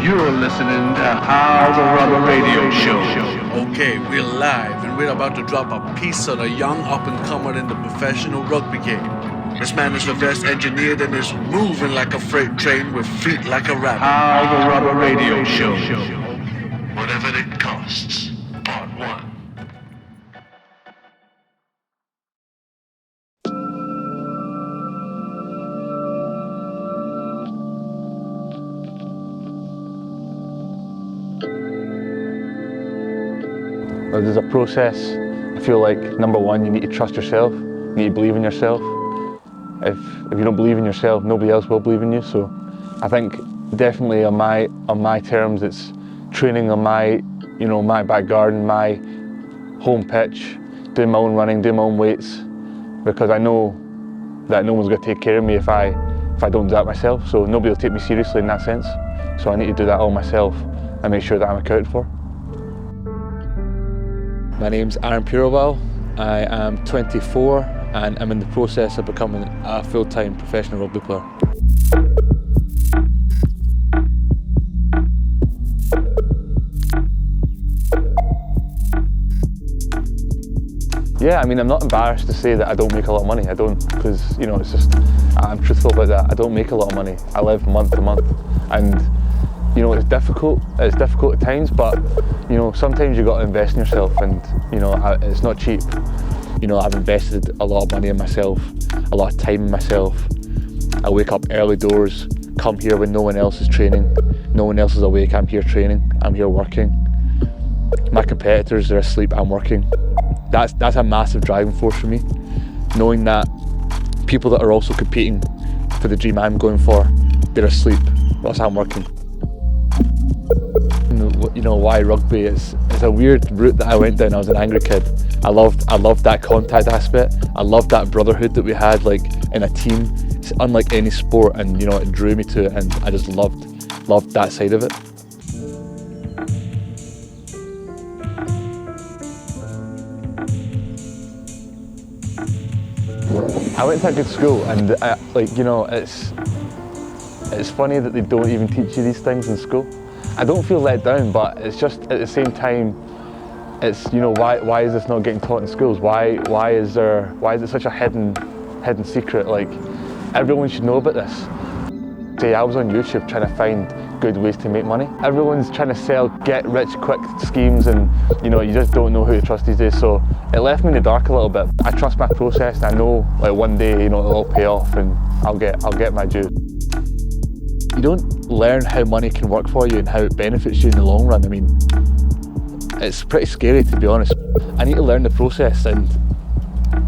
You're listening to How the Rubber Radio Show. Okay, we're live and we're about to drop a piece on a young up-and-comer in the professional rugby game. This man is reverse engineered and is moving like a freight train with feet like a rabbit. How the Rubber Radio Show. Whatever it costs. Part 1. There's a process. I feel like, number one, you need to trust yourself. You need to believe in yourself. If you don't believe in yourself, nobody else will believe in you. So I think definitely on my terms, it's training on my back garden, my home pitch, doing my own running, doing my own weights, because I know that no one's going to take care of me if I don't do that myself. So nobody will take me seriously in that sense. So I need to do that all myself and make sure that I'm accounted for. My name's Aaron Purewall. I am 24 and I'm in the process of becoming a full-time professional rugby player. Yeah, I mean, I'm not embarrassed to say that I don't make a lot of money. I don't, because, it's just, I'm truthful about that. I don't make a lot of money. I live month to month, and it's difficult. It's difficult at times, but sometimes you got to invest in yourself, and it's not cheap. I've invested a lot of money in myself, a lot of time in myself. I wake up early doors, come here when no one else is training, no one else is awake. I'm here training. I'm here working. My competitors are asleep. I'm working. That's a massive driving force for me. Knowing that people that are also competing for the dream I'm going for, they're asleep whilst I'm working. Why rugby? It's a weird route that I went down. I was an angry kid. I loved that contact aspect. I loved that brotherhood that we had, like in a team. It's unlike any sport, and it drew me to it, and I just loved that side of it. I went to a good school, and it's funny that they don't even teach you these things in school. I don't feel let down, but it's just at the same time, it's why is this not getting taught in schools? Why is it such a hidden secret? Like, everyone should know about this. Say I was on YouTube trying to find good ways to make money. Everyone's trying to sell get rich quick schemes, and you just don't know who to trust these days. So it left me in the dark a little bit. I trust my process, and I know like one day it'll all pay off, and I'll get my due. You don't learn how money can work for you and how it benefits you in the long run. I mean, it's pretty scary, to be honest. I need to learn the process, and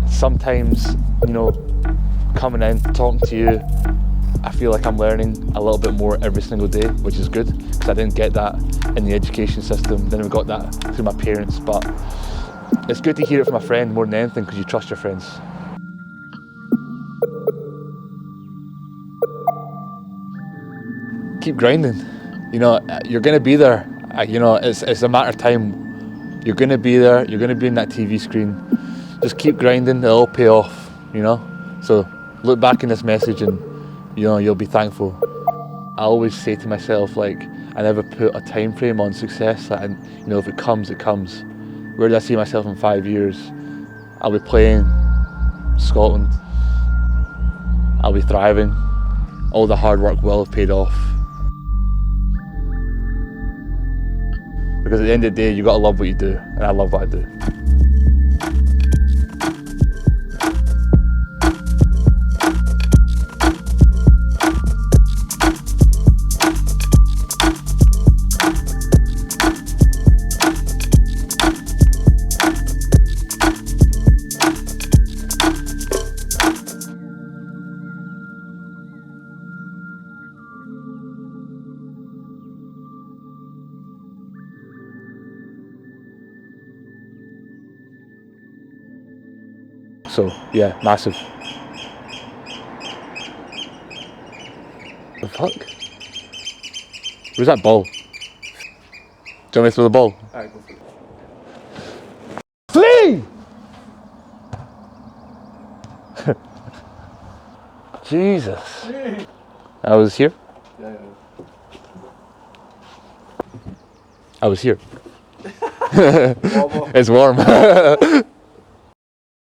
sometimes, coming in, talking to you, I feel like I'm learning a little bit more every single day, which is good, because I didn't get that in the education system. Then we got that through my parents, but it's good to hear it from a friend more than anything, because you trust your friends. Keep grinding. You're going to be there. It's a matter of time. You're going to be there. You're going to be in that TV screen. Just keep grinding. It'll all pay off. So look back in this message, and you'll be thankful. I always say to myself, like, I never put a time frame on success. And if it comes, it comes. Where do I see myself in 5 years? I'll be playing Scotland. I'll be thriving. All the hard work will have paid off. Because at the end of the day, you got to love what you do, and I love what I do. So yeah, massive. The fuck? Where's that ball? Do you want me to throw the ball? Alright, go for it. Flee! Jesus. I was here. Yeah. I was here. It's warm.